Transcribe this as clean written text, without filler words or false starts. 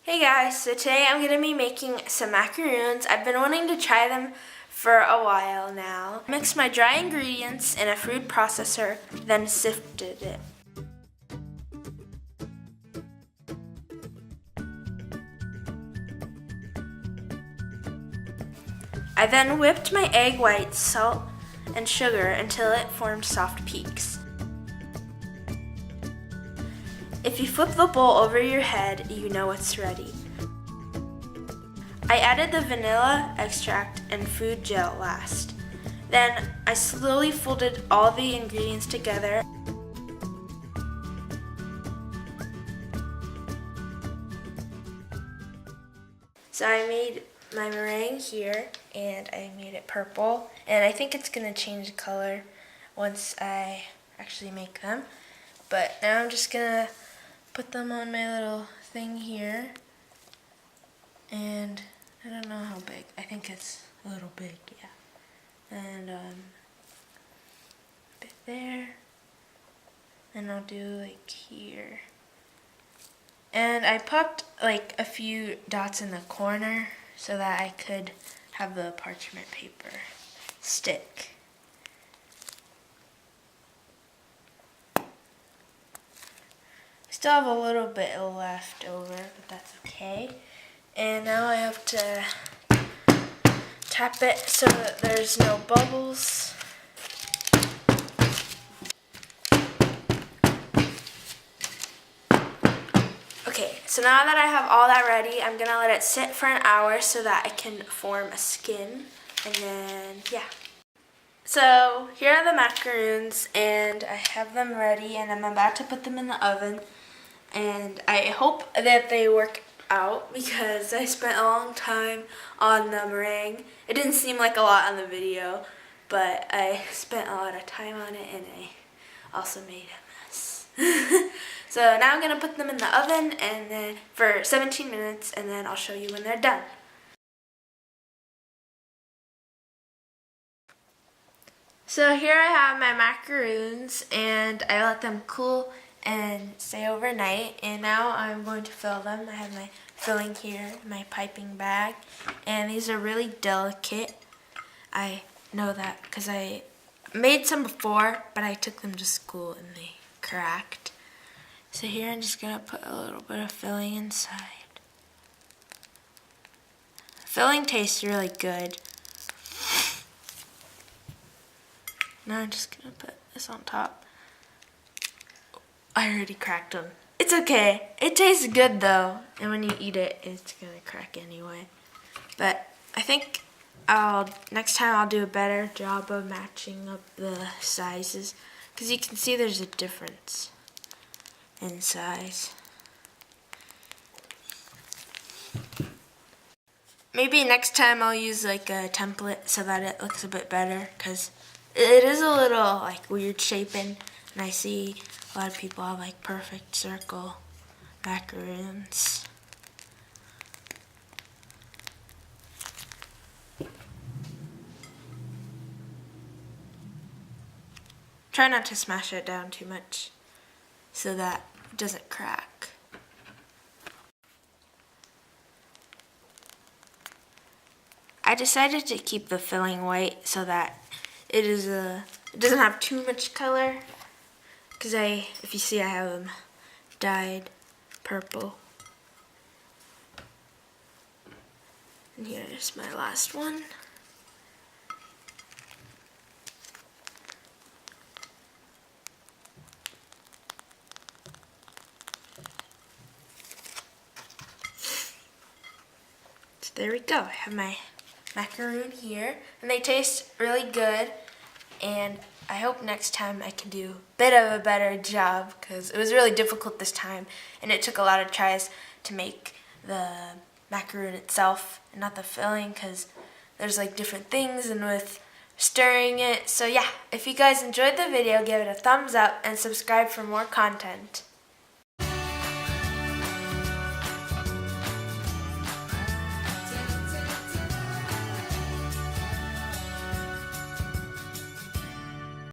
Hey guys, so today I'm going to be making some macaroons. I've been wanting to try them for a while now. I mixed my dry ingredients in a food processor, then sifted it. I then whipped my egg whites, salt, and sugar until it formed soft peaks. If you flip the bowl over your head, you know it's ready. I added the vanilla extract and food gel last. Then I slowly folded all the ingredients together. So I made my meringue here, and I made it purple, and I think it's going to change color once I actually make them. But now I'm just going to put them on my little thing here, and I don't know how big. I think it's a little big, yeah. And a bit there, and I'll do like here. And I popped like a few dots in the corner so that I could have the parchment paper stick. Still have a little bit left over, but that's okay. And now I have to tap it so that there's no bubbles. Okay, so now that I have all that ready, I'm gonna let it sit for an hour so that I can form a skin, and then, yeah. So here are the macaroons, and I have them ready, and I'm about to put them in the oven. And I hope that they work out because I spent a long time on the meringue. It didn't seem like a lot on the video, but I spent a lot of time on it, and I also made a mess. So now I'm going to put them in the oven and then for 17 minutes, and then I'll show you when they're done. So here I have my macaroons, and I let them cool and stay overnight, and now I'm going to fill them. I have my filling here, my piping bag, and these are really delicate. I know that because I made some before, but I took them to school and they cracked. So here I'm just going to put a little bit of filling inside. Filling tastes really good. Now I'm just going to put this on top. I already cracked them. It's okay. It tastes good though, and when you eat it, it's gonna crack anyway. But I think next time I'll do a better job of matching up the sizes, because you can see there's a difference in size. Maybe next time I'll use like a template so that it looks a bit better, because it is a little like weird shaping, and I see a lot of people have like perfect circle macaroons. Try not to smash it down too much so that it doesn't crack. I decided to keep the filling white so that it doesn't have too much color. Because if you see, I have them dyed purple. And here's my last one. So there we go. I have my macaroon here, and they taste really good. And I hope next time I can do a bit of a better job, because it was really difficult this time, and it took a lot of tries to make the macaroon itself and not the filling, because there's like different things and with stirring it. So yeah, if you guys enjoyed the video, give it a thumbs up and subscribe for more content.